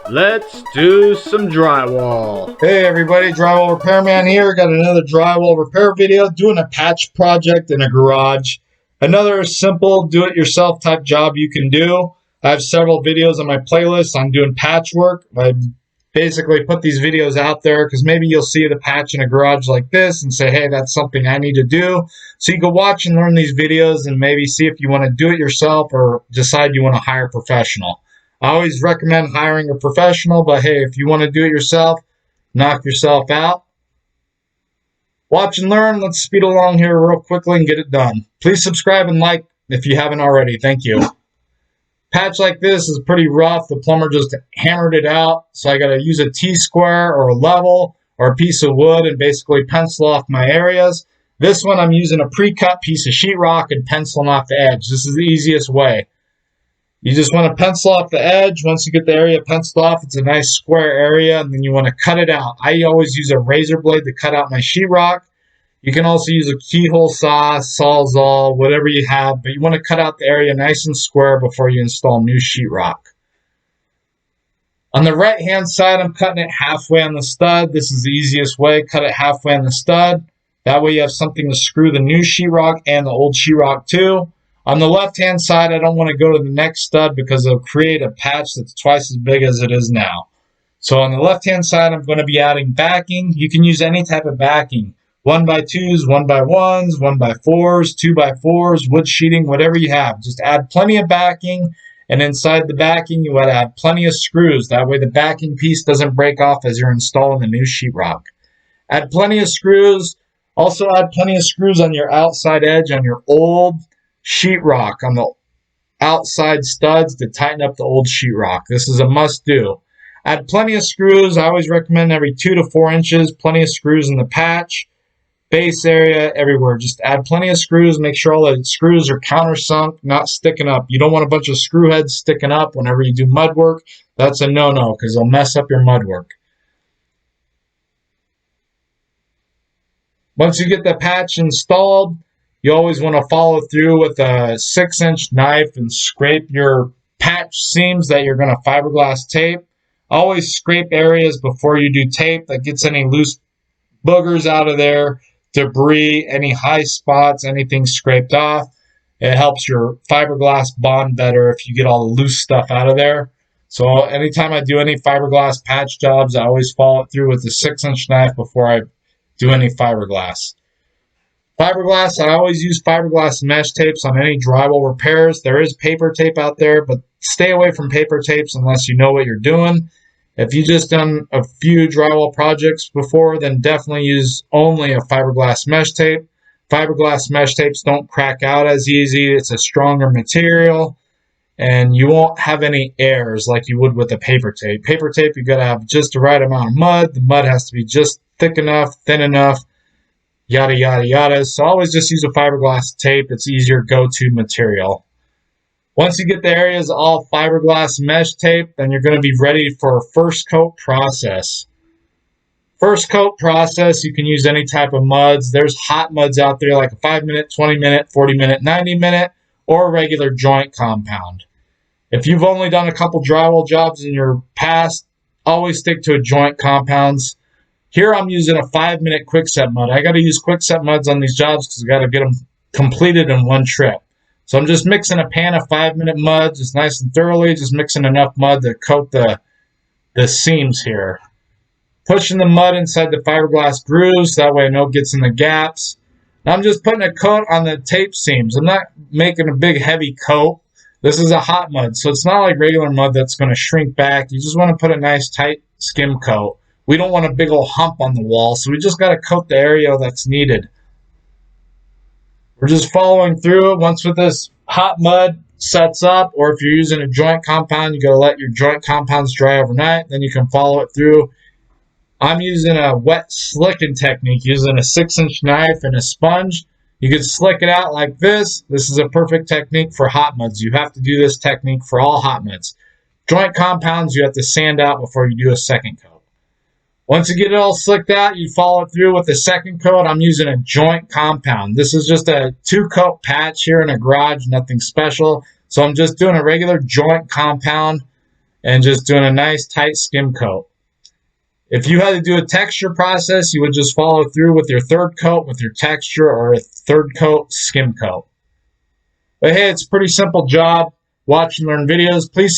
Let's do some drywall. Hey everybody, Drywall Repairman here. Got another drywall repair video, doing a patch project in a garage. Another simple do-it-yourself type job you can do. I have several videos on my playlist on doing patchwork. I basically put these videos out there because maybe you'll see the patch in a garage like this and say, hey, that's something I need to do. So you can watch and learn these videos and maybe see if you want to do it yourself or decide you want to hire a professional. I always recommend hiring a professional, but hey, if you want to do it yourself, knock yourself out. Watch and learn. Let's speed along here real quickly and get it done. Please subscribe and like if you haven't already. Thank you. Patch like this is pretty rough. The plumber just hammered it out, so I got to use a T-square or a level or a piece of wood and basically pencil off my areas. This one I'm using a pre-cut piece of sheetrock and penciling off the edge. This is the easiest way. You just want to pencil off the edge. Once you get the area penciled off, it's a nice square area, and then you want to cut it out. I always use a razor blade to cut out my sheetrock. You can also use a keyhole saw, sawzall, whatever you have, but you want to cut out the area nice and square before you install new sheetrock. On the right-hand side, I'm cutting it halfway on the stud. This is the easiest way. Cut it halfway on the stud. That way you have something to screw the new sheetrock and the old sheetrock to. On the left-hand side, I don't want to go to the next stud because it'll create a patch that's twice as big as it is now. So on the left-hand side, I'm going to be adding backing. You can use any type of backing. 1x2s, 1x1s, 1x4s, 2x4s, wood sheeting, whatever you have. Just add plenty of backing, and inside the backing, you want to add plenty of screws. That way the backing piece doesn't break off as you're installing the new sheetrock. Add plenty of screws. Also add plenty of screws on your outside edge on your old sheetrock, on the outside studs to tighten up the old sheetrock. This is a must-do. Add plenty of screws. I always recommend every 2 to 4 inches. Plenty of screws in the patch, base area, everywhere. Just add plenty of screws. Make sure all the screws are countersunk, not sticking up. You don't want a bunch of screw heads sticking up whenever you do mud work. That's a no-no because it'll mess up your mud work. Once you get the patch installed, you always want to follow through with a 6-inch knife and scrape your patch seams that you're going to fiberglass tape. Always scrape areas before you do tape that gets any loose boogers out of there, debris, any high spots, anything scraped off. It helps your fiberglass bond better if you get all the loose stuff out of there. So anytime I do any fiberglass patch jobs, I always follow it through with a 6-inch knife before I do any fiberglass. Fiberglass, I always use fiberglass mesh tapes on any drywall repairs. There is paper tape out there, but stay away from paper tapes unless you know what you're doing. If you've just done a few drywall projects before, then definitely use only a fiberglass mesh tape. Fiberglass mesh tapes don't crack out as easy. It's a stronger material, and you won't have any errors like you would with a paper tape. Paper tape, you've got to have just the right amount of mud. The mud has to be just thick enough, thin enough, yada, yada, yada. So always just use a fiberglass tape. It's easier go-to material. Once you get the areas all fiberglass mesh tape, then you're going to be ready for a first coat process. First coat process, you can use any type of muds. There's hot muds out there like a 5-minute, 20-minute, 40-minute, 90-minute, or regular joint compound. If you've only done a couple drywall jobs in your past, always stick to a joint compounds. Here I'm using a 5-minute quickset mud. I got to use quickset muds on these jobs because I got to get them completed in one trip. So I'm just mixing a pan of 5-minute mud, just nice and thoroughly, just mixing enough mud to coat the seams here. Pushing the mud inside the fiberglass grooves, that way no gets in the gaps. Now I'm just putting a coat on the tape seams. I'm not making a big heavy coat. This is a hot mud, so it's not like regular mud that's going to shrink back. You just want to put a nice tight skim coat. We don't want a big old hump on the wall, so we just got to coat the area that's needed. We're just following through. Once with this hot mud sets up, or if you're using a joint compound, you got to let your joint compounds dry overnight. Then you can follow it through. I'm using a wet slicking technique, using a 6-inch knife and a sponge. You can slick it out like this. This is a perfect technique for hot muds. You have to do this technique for all hot muds. Joint compounds, you have to sand out before you do a second coat. Once you get it all slicked out, you follow it through with the second coat. I'm using a joint compound. This is just a 2-coat patch here in a garage, nothing special. So I'm just doing a regular joint compound. and just doing a nice tight skim coat. If you had to do a texture process, you would just follow through with your third coat with your texture, or a third coat skim coat. But hey, it's a pretty simple job. Watch and learn videos. Please subscribe.